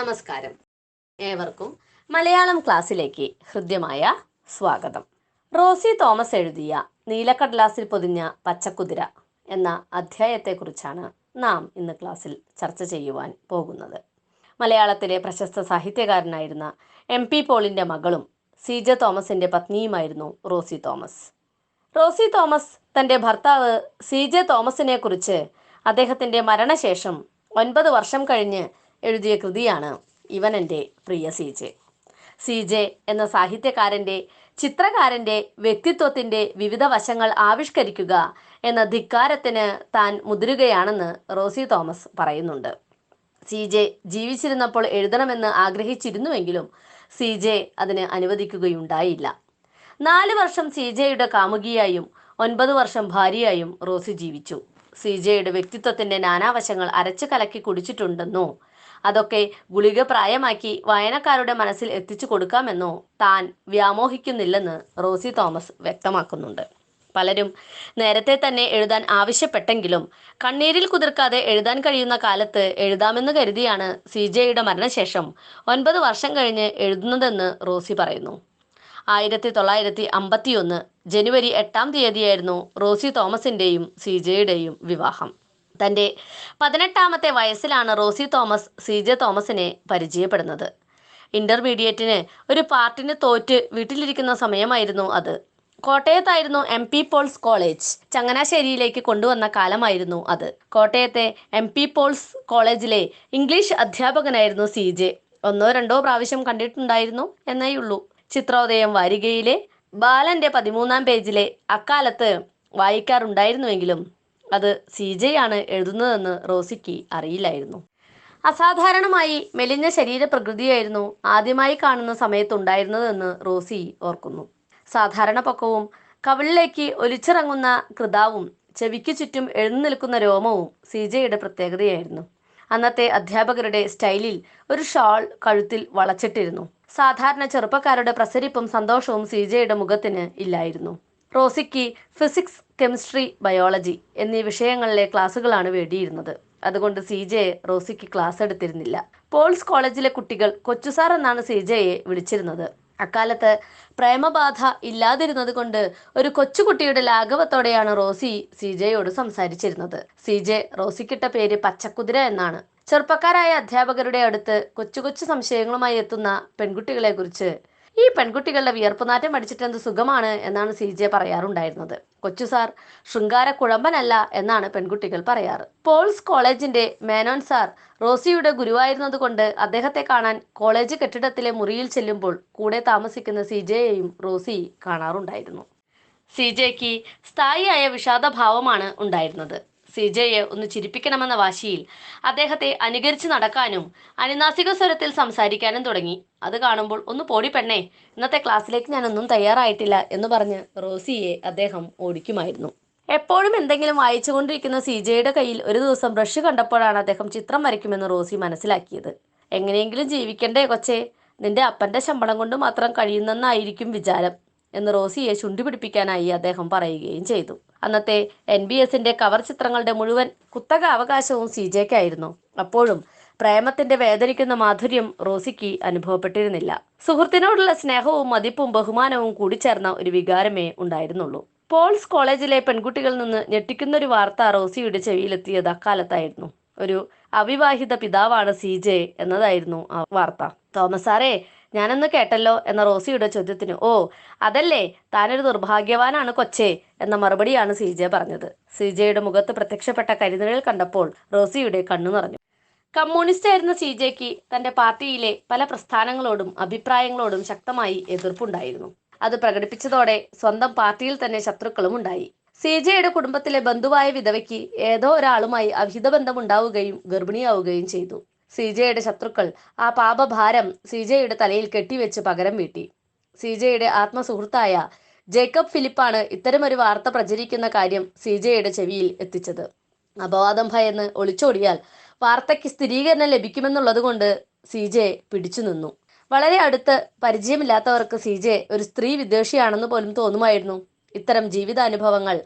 നമസ്കാരം. ഏവർക്കും മലയാളം ക്ലാസ്സിലേക്ക് ഹൃദ്യമായ സ്വാഗതം. റോസി തോമസ് എഴുതിയ നീലക്കടലാസിൽ പൊതിഞ്ഞ പച്ചക്കുതിര എന്ന അധ്യായത്തെക്കുറിച്ചാണ് നാം ഇന്ന് ക്ലാസ്സിൽ ചർച്ച ചെയ്യുവാൻ പോകുന്നത്. മലയാളത്തിലെ പ്രശസ്ത സാഹിത്യകാരനായിരുന്ന MP പോളിൻ്റെ മകളും CJ തോമസിൻ്റെ പത്നിയുമായിരുന്നു റോസി തോമസ്. റോസി തോമസ് തൻ്റെ ഭർത്താവ് CJ തോമസിനെ കുറിച്ച് അദ്ദേഹത്തിൻ്റെ മരണശേഷം 9 വർഷം കഴിഞ്ഞ് എഴുതിയ കൃതിയാണ് ഇവൻ എൻ്റെ പ്രിയ CJ. CJ എന്ന സാഹിത്യകാരൻ്റെ ചിത്രകാരൻ്റെ വ്യക്തിത്വത്തിൻ്റെ വിവിധ വശങ്ങൾ ആവിഷ്കരിക്കുക എന്ന ധിക്കാരത്തിന് താൻ മുതിരുകയാണെന്ന് റോസി തോമസ് പറയുന്നുണ്ട്. CJ ജീവിച്ചിരുന്നപ്പോൾ എഴുതണമെന്ന് ആഗ്രഹിച്ചിരുന്നുവെങ്കിലും CJ അതിന് അനുവദിക്കുകയുണ്ടായില്ല. 4 വർഷം CJയുടെ കാമുകിയായും 9 വർഷം ഭാര്യയായും റോസി ജീവിച്ചു. CJയുടെ വ്യക്തിത്വത്തിൻ്റെ നാനാവശങ്ങൾ അരച്ചു കലക്കി കുടിച്ചിട്ടുണ്ടെന്നോ അതൊക്കെ ഗുളിക പ്രായമാക്കി വായനക്കാരുടെ മനസ്സിൽ എത്തിച്ചു കൊടുക്കാമെന്നോ താൻ വ്യാമോഹിക്കുന്നില്ലെന്ന് റോസി തോമസ് വ്യക്തമാക്കുന്നുണ്ട്. പലരും നേരത്തെ തന്നെ എഴുതാൻ ആവശ്യപ്പെട്ടെങ്കിലും കണ്ണീരിൽ കുതിർക്കാതെ എഴുതാൻ കഴിയുന്ന കാലത്ത് എഴുതാമെന്ന് കരുതിയാണ് CJയുടെ മരണശേഷം 9 വർഷം കഴിഞ്ഞ് എഴുതുന്നതെന്ന് റോസി പറയുന്നു. 1951 ജനുവരി 8-ാം തീയതിയായിരുന്നു റോസി തോമസിൻ്റെയും CJയുടെയും വിവാഹം. തൻ്റെ 18-ാമത്തെ വയസ്സിലാണ് റോസി തോമസ് CJ തോമസിനെ പരിചയപ്പെടുന്നത്. ഇൻ്റർമീഡിയറ്റിന് ഒരു പാർട്ടിന് തോറ്റ് വീട്ടിലിരിക്കുന്ന സമയമായിരുന്നു അത്. കോട്ടയത്തായിരുന്നു MP പോൾസ് കോളേജ്. ചങ്ങനാശ്ശേരിയിലേക്ക് കൊണ്ടുവന്ന കാലമായിരുന്നു അത്. കോട്ടയത്തെ MP പോൾസ് കോളേജിലെ ഇംഗ്ലീഷ് അധ്യാപകനായിരുന്നു CJ. 1-2 പ്രാവശ്യം കണ്ടിട്ടുണ്ടായിരുന്നു എന്നേയുള്ളൂ. ചിത്രോദയം വാരികയിലെ ബാലൻ്റെ 13-ാം പേജിലെ അക്കാലത്ത് വായിക്കാറുണ്ടായിരുന്നുവെങ്കിലും അത് CJയാണ് എഴുതുന്നതെന്ന് റോസിക്ക് അറിയില്ലായിരുന്നു. അസാധാരണമായി മെലിഞ്ഞ ശരീരപ്രകൃതിയായിരുന്നു ആദ്യമായി കാണുന്ന സമയത്തുണ്ടായിരുന്നതെന്ന് റോസി ഓർക്കുന്നു. സാധാരണ പൊക്കവും കവിളിലേക്ക് ഒലിച്ചിറങ്ങുന്ന കൃതാവും ചെവിക്ക് ചുറ്റും എഴുന്നേൽക്കുന്ന രോമവും CJയുടെ പ്രത്യേകതയായിരുന്നു. അന്നത്തെ അധ്യാപകരുടെ സ്റ്റൈലിൽ ഒരു ഷാൾ കഴുത്തിൽ വളച്ചിട്ടിരുന്നു. സാധാരണ ചെറുപ്പക്കാരുടെ പ്രസരിപ്പും സന്തോഷവും CJയുടെ മുഖത്തിന് ഇല്ലായിരുന്നു. റോസിക്ക് ഫിസിക്സ്, കെമിസ്ട്രി, ബയോളജി എന്നീ വിഷയങ്ങളിലെ ക്ലാസ്സുകളാണ് വേണ്ടിയിരുന്നത്. അതുകൊണ്ട് CJ റോസിക്ക് ക്ലാസ് എടുത്തിരുന്നില്ല. പോൾസ് കോളേജിലെ കുട്ടികൾ കൊച്ചുസാർ എന്നാണ് CJയെ വിളിച്ചിരുന്നത്. അക്കാലത്ത് പ്രേമബാധ ഇല്ലാതിരുന്നത് കൊണ്ട് ഒരു കൊച്ചുകുട്ടിയുടെ ലാഘവത്തോടെയാണ് റോസി CJയോട് സംസാരിച്ചിരുന്നത്. CJ റോസിക്കിട്ട പേര് പച്ചക്കുതിര എന്നാണ്. ചെറുപ്പക്കാരായ അധ്യാപകരുടെ അടുത്ത് കൊച്ചു കൊച്ചു സംശയങ്ങളുമായി എത്തുന്ന പെൺകുട്ടികളെ കുറിച്ച് ഈ പെൺകുട്ടികളുടെ വിയർപ്പുനാറ്റം അടിച്ചിട്ടെന്ത് സുഖമാണ് എന്നാണ് CJ പറയാറുണ്ടായിരുന്നത്. കൊച്ചുസാർ ശൃംഗാര കുഴമ്പനല്ല എന്നാണ് പെൺകുട്ടികൾ പറയാറ്. പോൾസ് കോളേജിന്റെ മേനോൻ സാർ റോസിയുടെ ഗുരുവായിരുന്നത് കൊണ്ട് അദ്ദേഹത്തെ കാണാൻ കോളേജ് കെട്ടിടത്തിലെ മുറിയിൽ ചെല്ലുമ്പോൾ കൂടെ താമസിക്കുന്ന CJയെയും റോസി കാണാറുണ്ടായിരുന്നു. CJക്ക് സ്ഥായിയായ വിഷാദഭാവമാണ് ഉണ്ടായിരുന്നത്. CJയെ ഒന്ന് ചിരിപ്പിക്കണമെന്ന വാശിയിൽ അദ്ദേഹത്തെ അനുകരിച്ച് നടക്കാനും അനുനാസിക സ്വരത്തിൽ സംസാരിക്കാനും തുടങ്ങി. അത് കാണുമ്പോൾ ഒന്ന് പോടി പെണ്ണേ, ഇന്നത്തെ ക്ലാസ്സിലേക്ക് ഞാനൊന്നും തയ്യാറായിട്ടില്ല എന്ന് പറഞ്ഞ് റോസിയെ അദ്ദേഹം ഓടിക്കുമായിരുന്നു. എപ്പോഴും എന്തെങ്കിലും വായിച്ചുകൊണ്ടിരിക്കുന്ന CJയുടെ കയ്യിൽ ഒരു ദിവസം ബ്രഷ് കണ്ടപ്പോഴാണ് അദ്ദേഹം ചിത്രം വരയ്ക്കുമെന്ന് റോസി മനസ്സിലാക്കിയത്. എങ്ങനെയെങ്കിലും ജീവിക്കണ്ടേ കൊച്ചേ, നിന്റെ അപ്പൻ്റെ ശമ്പളം കൊണ്ട് മാത്രം കഴിയുന്നെന്നായിരിക്കും വിചാരം എന്ന് റോസിയെ ചുണ്ടിപിടിപ്പിക്കാനായി അദ്ദേഹം പറയുകയും ചെയ്തു. അന്നത്തെ NBSന്റെ കവർ ചിത്രങ്ങളുടെ മുഴുവൻ കുത്തക അവകാശവും CJക്കായിരുന്നു. അപ്പോഴും പ്രേമത്തിന്റെ വേദനിക്കുന്ന മാധുര്യം റോസിക്ക് അനുഭവപ്പെട്ടിരുന്നില്ല. സുഹൃത്തിനോടുള്ള സ്നേഹവും മതിപ്പും ബഹുമാനവും കൂടിച്ചേർന്ന ഒരു വികാരമേ ഉണ്ടായിരുന്നുള്ളൂ. പോൾസ് കോളേജിലെ പെൺകുട്ടികളിൽ നിന്ന് ഞെട്ടിക്കുന്നൊരു വാർത്ത റോസിയുടെ ചെവിയിലെത്തിയത് അക്കാലത്തായിരുന്നു. ഒരു അവിവാഹിത പിതാവാണ് CJ എന്നതായിരുന്നു ആ വാർത്ത. തോമസ് സാറേ, ഞാനൊന്ന് കേട്ടല്ലോ എന്ന റോസിയുടെ ചോദ്യത്തിന് ഓ അതല്ലേ, താനൊരു നിർഭാഗ്യവാനാണ് കൊച്ചേ എന്ന മറുപടിയാണ് CJ പറഞ്ഞത്. CJയുടെ മുഖത്ത് പ്രത്യക്ഷപ്പെട്ട കരിനിഴൽ കണ്ടപ്പോൾ റോസിയുടെ കണ്ണു നിറഞ്ഞു. കമ്മ്യൂണിസ്റ്റ് ആയിരുന്ന CJക്ക് തൻ്റെ പാർട്ടിയിലെ പല പ്രസ്ഥാനങ്ങളോടും അഭിപ്രായങ്ങളോടും ശക്തമായി എതിർപ്പുണ്ടായിരുന്നു. അത് പ്രകടിപ്പിച്ചതോടെ സ്വന്തം പാർട്ടിയിൽ തന്നെ ശത്രുക്കളും ഉണ്ടായി. CJയുടെ കുടുംബത്തിലെ ബന്ധുവായ വിധവയ്ക്ക് ഏതോ ഒരാളുമായി അവിഹിത ബന്ധമുണ്ടാവുകയും ഗർഭിണിയാവുകയും ചെയ്തു. CJയുടെ ശത്രുക്കൾ ആ പാപഭാരം CJയുടെ തലയിൽ കെട്ടിവെച്ച് പകരം വീട്ടി. CJയുടെ ആത്മസുഹൃത്തായ ജേക്കബ് ഫിലിപ്പാണ് ഇത്തരമൊരു വാർത്ത പ്രചരിക്കുന്ന കാര്യം CJയുടെ ചെവിയിൽ എത്തിച്ചത്. അപവാദം ഭയന്ന് ഒളിച്ചോടിയാൽ വാർത്തയ്ക്ക് സ്ഥിരീകരണം ലഭിക്കുമെന്നുള്ളത് കൊണ്ട് CJ പിടിച്ചു നിന്നു. വളരെ അടുത്ത് പരിചയമില്ലാത്തവർക്ക് CJ ഒരു സ്ത്രീ വിദ്വേഷിയാണെന്ന് പോലും തോന്നുമായിരുന്നു. ഇത്തരം ജീവിതാനുഭവങ്ങൾ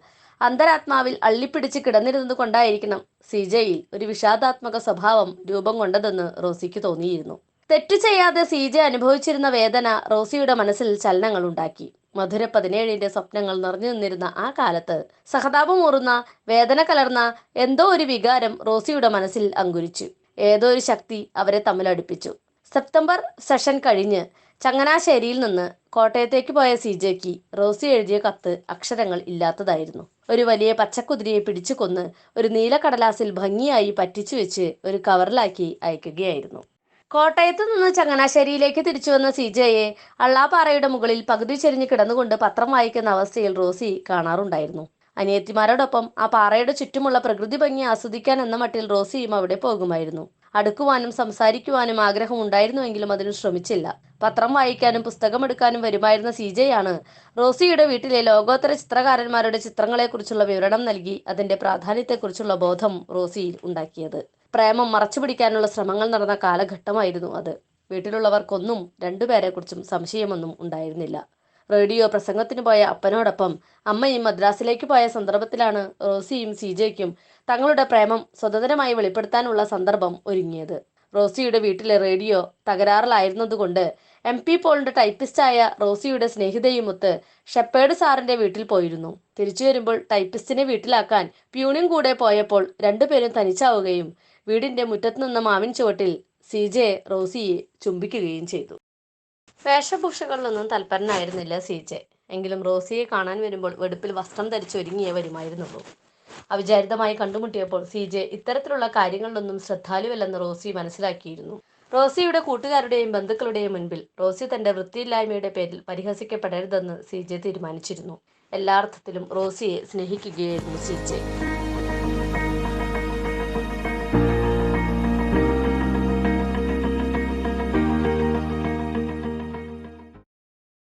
അന്തരാത്മാവിൽ അള്ളിപ്പിടിച്ച് കിടന്നിരുന്നത് കൊണ്ടായിരിക്കണം സി.ജെയിൽ ഒരു വിഷാദാത്മക സ്വഭാവം രൂപം കൊണ്ടതെന്ന് റോസിക്ക് തോന്നിയിരുന്നു. തെറ്റു ചെയ്യാതെ സി.ജെ അനുഭവിച്ചിരുന്ന വേദന റോസിയുടെ മനസ്സിൽ ചലനങ്ങൾ ഉണ്ടാക്കി. മധുര 17ന്റെ സ്വപ്നങ്ങൾ നിറഞ്ഞു നിന്നിരുന്ന ആ കാലത്ത് സഹതാപമൂറുന്ന വേദന കലർന്ന എന്തോ ഒരു വികാരം റോസിയുടെ മനസ്സിൽ അങ്കുരിച്ചു. ഏതോ ഒരു ശക്തി അവരെ തമ്മിലടുപ്പിച്ചു. സെപ്റ്റംബർ സെഷൻ കഴിഞ്ഞ് ചങ്ങനാശ്ശേരിയിൽ നിന്ന് കോട്ടയത്തേക്ക് പോയ സി.ജെക്ക് റോസി എഴുതിയ കത്ത് അക്ഷരങ്ങൾ ഇല്ലാത്തതായിരുന്നു. ഒരു വലിയ പച്ചക്കുതിരയെ പിടിച്ചു കൊന്ന് ഒരു നീലക്കടലാസിൽ ഭംഗിയായി പറ്റിച്ചു വെച്ച് ഒരു കവറിലാക്കി അയക്കുകയായിരുന്നു. കോട്ടയത്ത് നിന്ന് ചങ്ങനാശ്ശേരിയിലേക്ക് തിരിച്ചു വന്ന സി.ജെയെ അള്ളാപ്പാറയുടെ മുകളിൽ പകുതി ചെരിഞ്ഞ് കിടന്നുകൊണ്ട് പത്രം വായിക്കുന്ന അവസ്ഥയിൽ റോസി കാണാറുണ്ടായിരുന്നു. അനിയത്തിമാരോടൊപ്പം ആ പാറയുടെ ചുറ്റുമുള്ള പ്രകൃതി ഭംഗി ആസ്വദിക്കാൻ എന്ന മട്ടിൽ റോസിയും അവിടെ പോകുമായിരുന്നു. അടുക്കുവാനും സംസാരിക്കുവാനും ആഗ്രഹം ഉണ്ടായിരുന്നുവെങ്കിലും അതിന് ശ്രമിച്ചില്ല. പത്രം വായിക്കാനും പുസ്തകമെടുക്കാനും വരുമായിരുന്ന സി.ജെയാണ് റോസിയുടെ വീട്ടിലെ ലോകോത്തര ചിത്രകാരന്മാരുടെ ചിത്രങ്ങളെക്കുറിച്ചുള്ള വിവരണം നൽകി അതിന്റെ പ്രാധാന്യത്തെക്കുറിച്ചുള്ള ബോധം റോസിയിൽ ഉണ്ടാക്കിയത്. പ്രേമം മറച്ചുപിടിക്കാനുള്ള ശ്രമങ്ങൾ നടന്ന കാലഘട്ടമായിരുന്നു അത്. വീട്ടിലുള്ളവർക്കൊന്നും രണ്ടുപേരെക്കുറിച്ചും സംശയമൊന്നും ഉണ്ടായിരുന്നില്ല. റേഡിയോ പ്രസംഗത്തിന് പോയ അപ്പനോടൊപ്പം അമ്മയും മദ്രാസിലേക്ക് പോയ സന്ദർഭത്തിലാണ് റോസിയും സി.ജെക്കും തങ്ങളുടെ പ്രേമം സ്വതന്ത്രമായി വെളിപ്പെടുത്താനുള്ള സന്ദർഭം ഒരുങ്ങിയത്. റോസിയുടെ വീട്ടിലെ റേഡിയോ തകരാറിലായിരുന്നതുകൊണ്ട് എം.പി. പോളിന്റെ ടൈപ്പിസ്റ്റായ റോസിയുടെ സ്നേഹിതയുമൊത്ത് ഷെപ്പേർഡ് സാറിന്റെ വീട്ടിൽ പോയിരുന്നു. തിരിച്ചു വരുമ്പോൾ ടൈപ്പിസ്റ്റിനെ വീട്ടിലാക്കാൻ പ്യൂണും കൂടെ പോയപ്പോൾ രണ്ടുപേരും തനിച്ചാവുകയും വീടിന്റെ മുറ്റത്ത് നിന്ന മാവിൻ ചുവട്ടിൽ സി.ജെ റോസിയെ ചുംബിക്കുകയും ചെയ്തു. വേഷഭൂഷകളിലൊന്നും തൽപരനായിരുന്നില്ല സി.ജെ. എങ്കിലും റോസിയെ കാണാൻ വരുമ്പോൾ വെടുപ്പിൽ വസ്ത്രം ധരിച്ചൊരുങ്ങിയേ വരുമായിരുന്നുള്ളൂ. അവിചാരിതമായി കണ്ടുമുട്ടിയപ്പോൾ സി.ജെ ഇത്തരത്തിലുള്ള കാര്യങ്ങളിലൊന്നും ശ്രദ്ധാലുവല്ലെന്ന് റോസി മനസ്സിലാക്കിയിരുന്നു. റോസിയുടെ കൂട്ടുകാരുടെയും ബന്ധുക്കളുടെയും മുൻപിൽ റോസി തന്റെ വൃത്തിയില്ലായ്മയുടെ പേരിൽ പരിഹസിക്കപ്പെടരുതെന്ന് സി.ജെ തീരുമാനിച്ചിരുന്നു. എല്ലാ അർത്ഥത്തിലും റോസിയെ സ്നേഹിക്കുകയായിരുന്നു സി.ജെ.